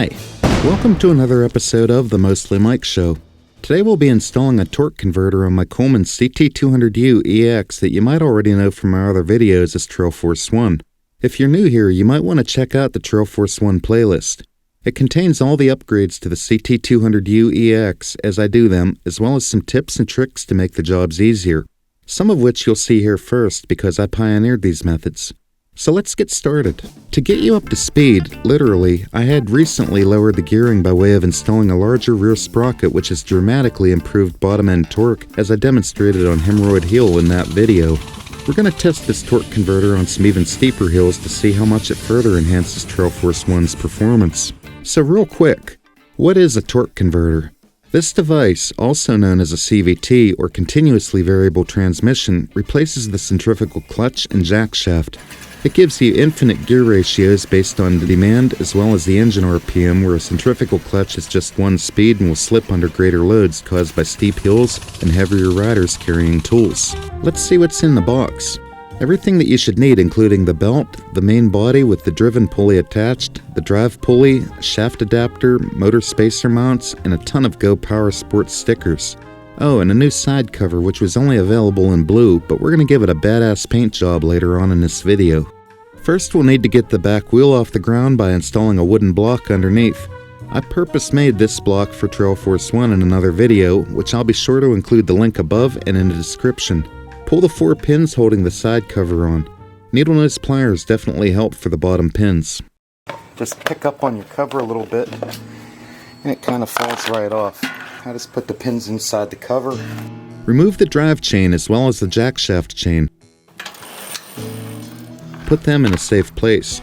Hi, welcome to another episode of the Mostly Mike Show. Today we'll be installing a torque converter on my Coleman CT200U EX that you might already know from my other videos as Trail Force 1. If you're new here, you might want to check out the Trail Force 1 playlist. It contains all the upgrades to the CT200U EX as I do them, as well as some tips and tricks to make the jobs easier. Some of which you'll see here first because I pioneered these methods. So let's get started. To get you up to speed, literally, I had recently lowered the gearing by way of installing a larger rear sprocket which has dramatically improved bottom end torque as I demonstrated on Hemorrhoid Hill in that video. We're going to test this torque converter on some even steeper hills to see how much it further enhances Trail Force 1's performance. So real quick, what is a torque converter? This device, also known as a CVT or continuously variable transmission, replaces the centrifugal clutch and jack shaft. It gives you infinite gear ratios based on demand as well as the engine RPM, where a centrifugal clutch is just one speed and will slip under greater loads caused by steep hills and heavier riders carrying tools. Let's see what's in the box. Everything that you should need, including the belt, the main body with the driven pulley attached, the drive pulley, shaft adapter, motor spacer mounts, and a ton of Go Power Sports stickers. Oh, and a new side cover which was only available in blue, but we're going to give it a badass paint job later on in this video. First we'll need to get the back wheel off the ground by installing a wooden block underneath. I purpose made this block for Trail Force 1 in another video, which I'll be sure to include the link above and in the description. Pull the 4 pins holding the side cover on. Needle nose pliers definitely help for the bottom pins. Just pick up on your cover a little bit and it kind of falls right off. I just put the pins inside the cover. Remove the drive chain as well as the jack shaft chain. Put them in a safe place.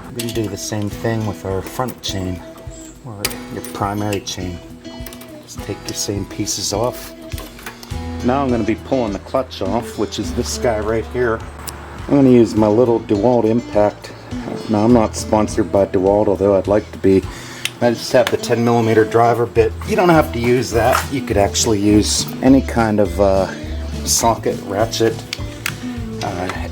We're going to do the same thing with our front chain, or your primary chain. Just take your same pieces off. Now I'm going to be pulling the clutch off, which is this guy right here. I'm going to use my little DeWalt Impact. Now I'm not sponsored by DeWalt, although I'd like to be. I just have the 10mm driver bit. You don't have to use that. You could actually use any kind of socket, ratchet,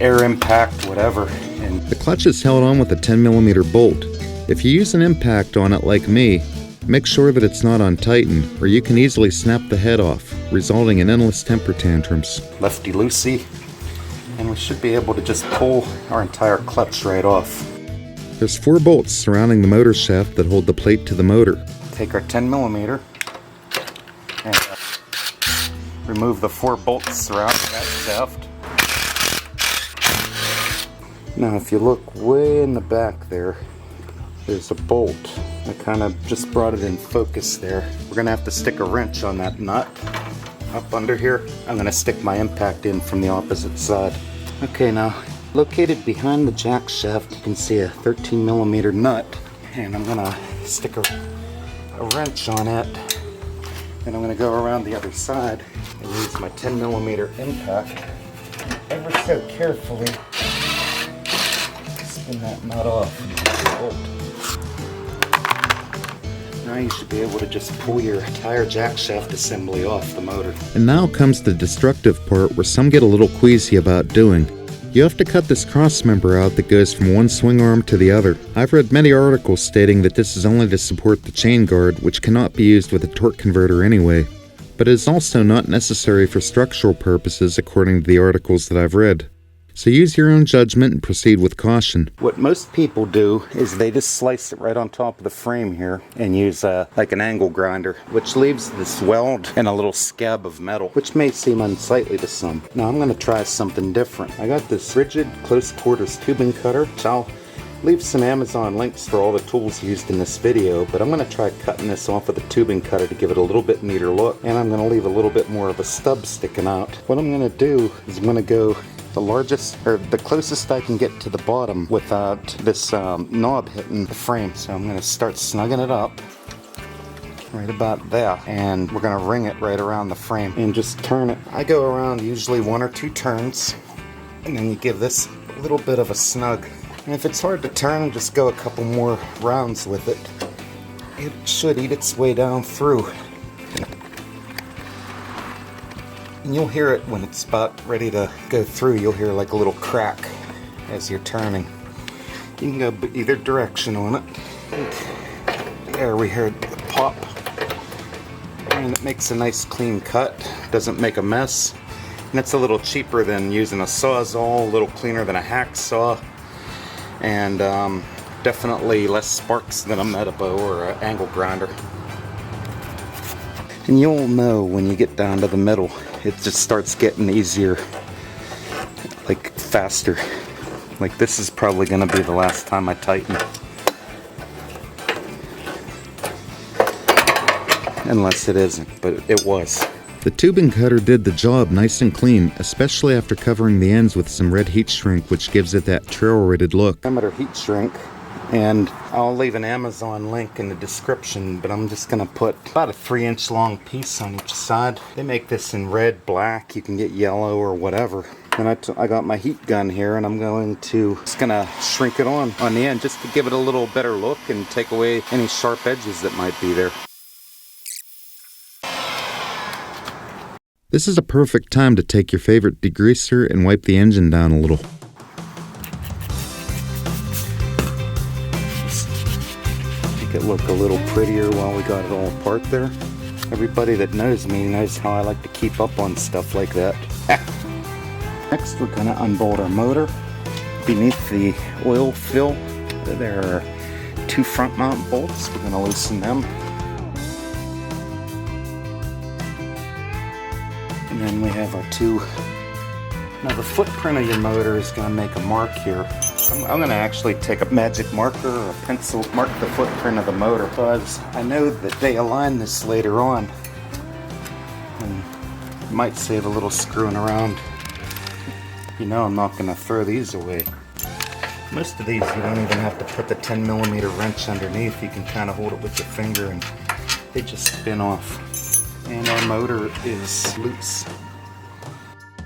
air impact, whatever. And the clutch is held on with a 10mm bolt. If you use an impact on it like me, make sure that it's not untightened, or you can easily snap the head off, resulting in endless temper tantrums. Lefty-loosey, and we should be able to just pull our entire clutch right off. There's 4 bolts surrounding the motor shaft that hold the plate to the motor. Take our 10mm and remove the 4 bolts surrounding that shaft. Now if you look way in the back there, there's a bolt. I kind of just brought it in focus there. We're going to have to stick a wrench on that nut up under here. I'm going to stick my impact in from the opposite side. Okay, now located behind the jack shaft, you can see a 13mm nut, and I'm going to stick a wrench on it, and I'm going to go around the other side and use my 10mm impact ever so carefully. Spin that nut off and the bolt. Now you should be able to just pull your entire jack shaft assembly off the motor. And now comes the destructive part where some get a little queasy about doing. You have to cut this cross member out that goes from one swing arm to the other. I've read many articles stating that this is only to support the chain guard, which cannot be used with a torque converter anyway. But it is also not necessary for structural purposes according to the articles that I've read. So use your own judgment and proceed with caution. What most people do is they just slice it right on top of the frame here and use like an angle grinder, which leaves this weld and a little scab of metal, which may seem unsightly to some. Now I'm going to try something different. I got this rigid close quarters tubing cutter, which I'll leave some Amazon links for all the tools used in this video, but I'm going to try cutting this off with a tubing cutter to give it a little bit neater look, and I'm going to leave a little bit more of a stub sticking out. What I'm going to do is I'm going to go the largest, or the closest I can get to the bottom without this knob hitting the frame. So I'm going to start snugging it up right about there, and we're going to ring it right around the frame and just turn it. I go around usually 1 or 2 turns, and then you give this a little bit of a snug. And if it's hard to turn, just go a couple more rounds with it. It should eat its way down through. And you'll hear it when it's about ready to go through. You'll hear like a little crack as you're turning. You can go either direction on it. There we heard the pop. And it makes a nice clean cut. Doesn't make a mess. And it's a little cheaper than using a Sawzall, a little cleaner than a hacksaw. And definitely less sparks than a Metabow or an angle grinder. And you'll know when you get down to the middle, it just starts getting easier, like faster. Like this is probably going to be the last time I tighten. Unless it isn't, but it was. The tubing cutter did the job nice and clean, especially after covering the ends with some red heat shrink, which gives it that trail-rated look. Diameter heat shrink, and I'll leave an Amazon link in the description, but I'm just gonna put about a 3-inch long piece on each side. They make this in red, black, you can get yellow or whatever. And I got my heat gun here, and I'm just gonna shrink it on the end just to give it a little better look and take away any sharp edges that might be there. This is a perfect time to take your favorite degreaser and wipe the engine down a little. Make it look a little prettier while we got it all apart there. Everybody that knows me knows how I like to keep up on stuff like that. Next we're going to unbolt our motor. Beneath the oil fill there are 2 front mount bolts. We're going to loosen them. And then we have our 2. Now the footprint of your motor is going to make a mark here. I'm going to actually take a magic marker or a pencil, mark the footprint of the motor, because I know that they align this later on. And it might save a little screwing around. You know I'm not going to throw these away. Most of these you don't even have to put the 10mm wrench underneath. You can kind of hold it with your finger and they just spin off. And our motor is loose.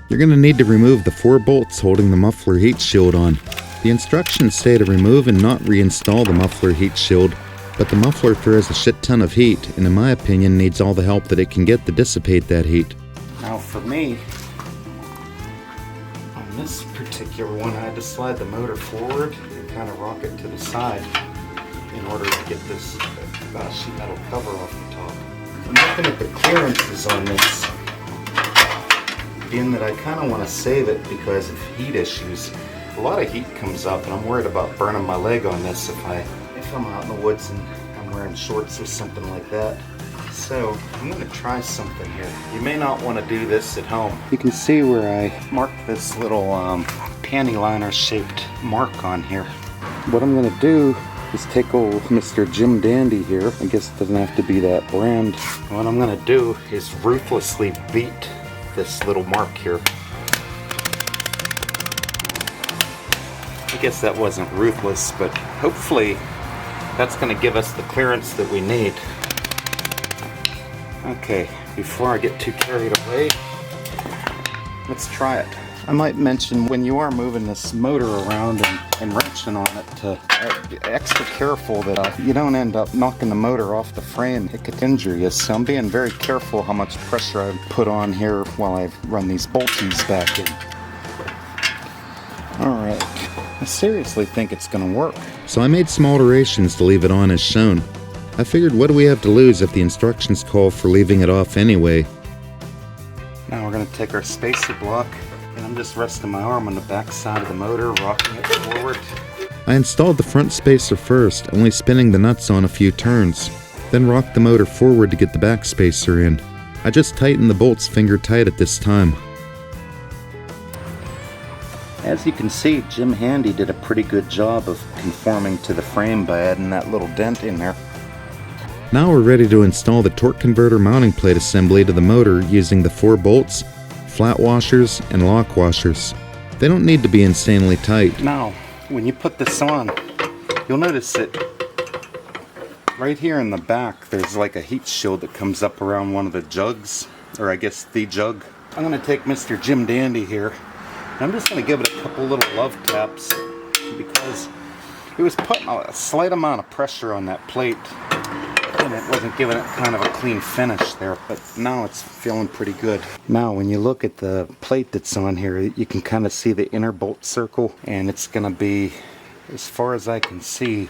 You're going to need to remove the 4 bolts holding the muffler heat shield on. The instructions say to remove and not reinstall the muffler heat shield, but the muffler throws a shit ton of heat and in my opinion needs all the help that it can get to dissipate that heat. Now for me, on this particular one I had to slide the motor forward and kind of rock it to the side in order to get this sheet metal cover off the top. I'm looking at the clearances on this, being that I kind of want to save it because of heat issues. A lot of heat comes up and I'm worried about burning my leg on this if I'm out in the woods and I'm wearing shorts or something like that. So I'm going to try something here. You may not want to do this at home. You can see where I marked this little panty liner shaped mark on here. What I'm going to do is take old Mr. Jim Dandy here. I guess it doesn't have to be that brand. What I'm going to do is ruthlessly beat this little mark here. I guess that wasn't ruthless, but hopefully that's going to give us the clearance that we need. Okay, before I get too carried away, let's try it. I might mention when you are moving this motor around and wrenching on it to be extra careful that you don't end up knocking the motor off the frame. It could injure you, so I'm being very careful how much pressure I put on here while I run these bolties back in. Alright, I seriously think it's going to work. So I made some alterations to leave it on as shown. I figured what do we have to lose if the instructions call for leaving it off anyway. Now we're going to take our spacer block. And I'm just resting my arm on the back side of the motor, rocking it forward. I installed the front spacer first, only spinning the nuts on a few turns. Then rocked the motor forward to get the back spacer in. I just tightened the bolts finger tight at this time. As you can see, Jim Handy did a pretty good job of conforming to the frame by adding that little dent in there. Now we're ready to install the torque converter mounting plate assembly to the motor using the 4 bolts, flat washers, and lock washers. They don't need to be insanely tight. Now, when you put this on, you'll notice that right here in the back, there's like a heat shield that comes up around one of the jugs, or I guess the jug. I'm going to take Mr. Jim Dandy here, and I'm just going to give it a couple little love taps because it was putting a slight amount of pressure on that plate. And it wasn't giving it kind of a clean finish there, but now it's feeling pretty good. Now when you look at the plate that's on here, you can kind of see the inner bolt circle, and it's going to be, as far as I can see,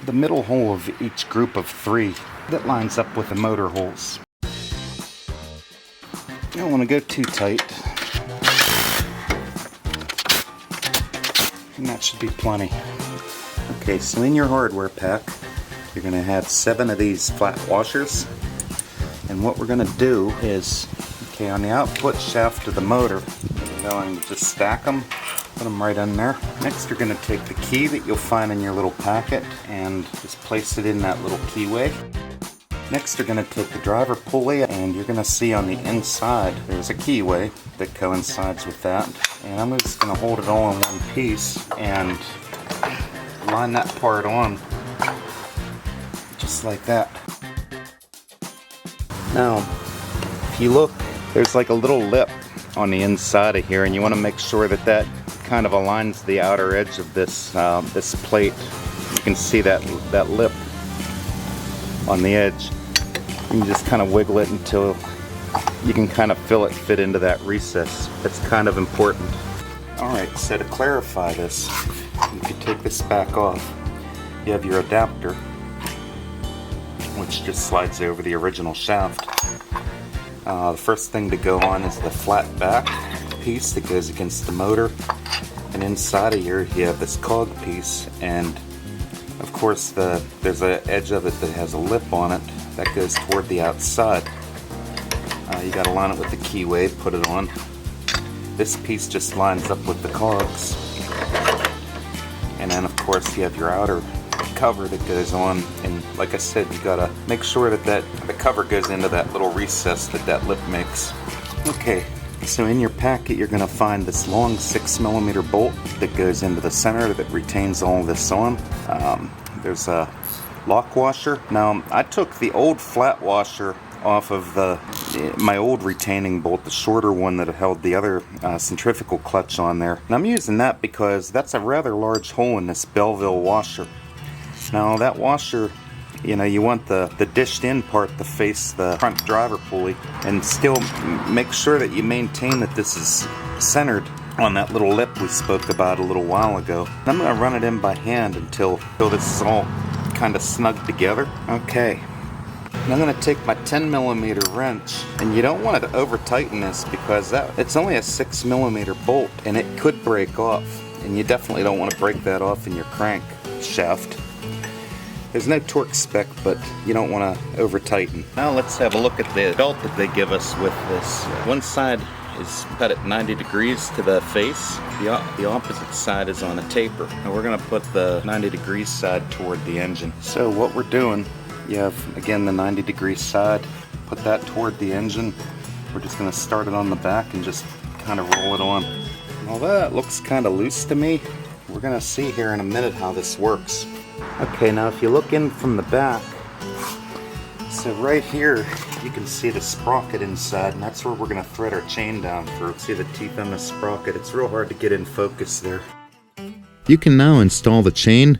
the middle hole of each group of 3 that lines up with the motor holes. You don't want to go too tight. And that should be plenty. Okay, so in your hardware pack, you're going to have 7 of these flat washers. And what we're going to do is, okay, on the output shaft of the motor, we're going to just stack them, put them right in there. Next, you're going to take the key that you'll find in your little packet and just place it in that little keyway. Next, you're going to take the driver pulley, and you're going to see on the inside there's a keyway that coincides with that. And I'm just going to hold it all in one piece and line that part on just like that. Now, if you look, there's like a little lip on the inside of here, and you want to make sure that that kind of aligns the outer edge of this this plate. You can see that lip on the edge. You can just kind of wiggle it until you can kind of feel it fit into that recess. That's kind of important. Alright, so to clarify this, you can take this back off. You have your adapter, which just slides over the original shaft. The first thing to go on is the flat back piece that goes against the motor. And inside of here you have this cog piece, and of course there's an edge of it that has a lip on it that goes toward the outside. You got to line it with the keyway, put it on. This piece just lines up with the cogs. And then of course you have your outer cover that goes on, and like I said, you got to make sure that the cover goes into that little recess that lip makes. Okay, so in your packet you're going to find this long 6mm bolt that goes into the center that retains all this on. There's a lock washer. Now I took the old flat washer off of my old retaining bolt, the shorter one that held the other centrifugal clutch on there. And I'm using that because that's a rather large hole in this Belleville washer. Now that washer, you know, you want the dished in part to face the front driver pulley, and still make sure that you maintain that this is centered on that little lip we spoke about a little while ago. I'm going to run it in by hand until this is all kind of snug together. Okay. And I'm going to take my 10mm wrench, and you don't want to over tighten this because it's only a 6mm bolt and it could break off, and you definitely don't want to break that off in your crank shaft. There's no torque spec, but you don't want to over tighten. Now let's have a look at the belt that they give us with this. One side is cut at 90 degrees to the face. The opposite side is on a taper. And we're going to put the 90 degrees side toward the engine. So what we're doing, you have again the 90 degree side, put that toward the engine. We're just going to start it on the back and just kind of roll it on. And although that looks kind of loose to me, we're going to see here in a minute how this works. Okay, now if you look in from the back, so right here you can see the sprocket inside, and that's where we're going to thread our chain down through. See the teeth on the sprocket? It's real hard to get in focus there. You can now install the chain,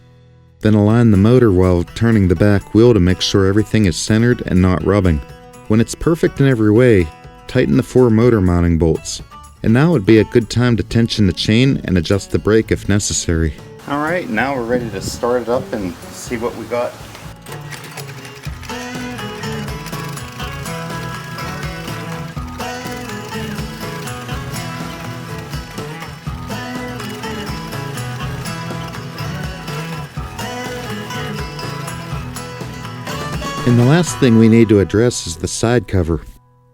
then align the motor while turning the back wheel to make sure everything is centered and not rubbing. When it's perfect in every way, tighten the 4 motor mounting bolts. And now would be a good time to tension the chain and adjust the brake if necessary. Alright, now we're ready to start it up and see what we got. And the last thing we need to address is the side cover.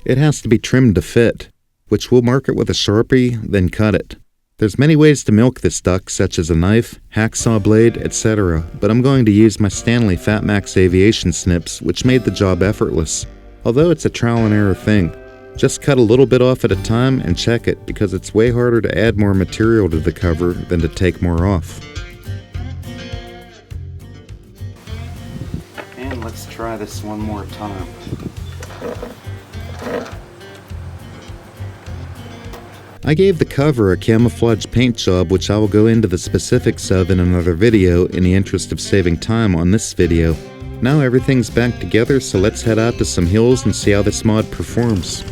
It has to be trimmed to fit, which we'll mark it with a Sharpie, then cut it. There's many ways to milk this duck, such as a knife, hacksaw blade, etc., but I'm going to use my Stanley Fatmax aviation snips, which made the job effortless. Although it's a trial and error thing. Just cut a little bit off at a time and check it, because it's way harder to add more material to the cover than to take more off. And let's try this one more time. I gave the cover a camouflage paint job, which I will go into the specifics of in another video in the interest of saving time on this video. Now everything's back together, so let's head out to some hills and see how this mod performs.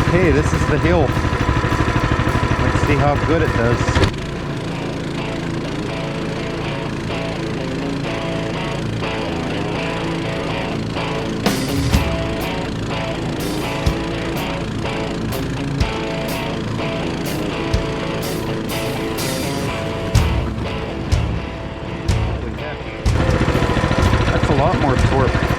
Okay, Okay, this is the hill. Let's see how good it does. That's a lot more torque.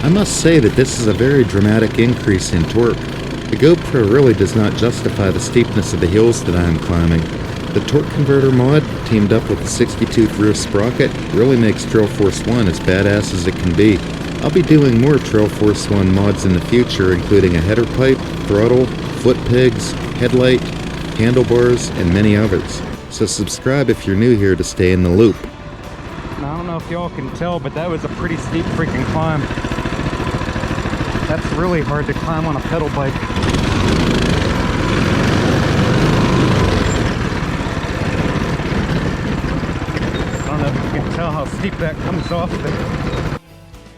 I must say that this is a very dramatic increase in torque. The GoPro really does not justify the steepness of the hills that I am climbing. The torque converter mod, teamed up with the 60-tooth rear sprocket, really makes Trail Force 1 as badass as it can be. I'll be doing more Trail Force 1 mods in the future, including a header pipe, throttle, foot pegs, headlight, handlebars, and many others. So subscribe if you're new here to stay in the loop. Now, I don't know if y'all can tell, but that was a pretty steep freaking climb. That's really hard to climb on a pedal bike. I don't know if you can tell how steep that comes off there.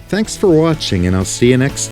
Thanks for watching, and I'll see you next time.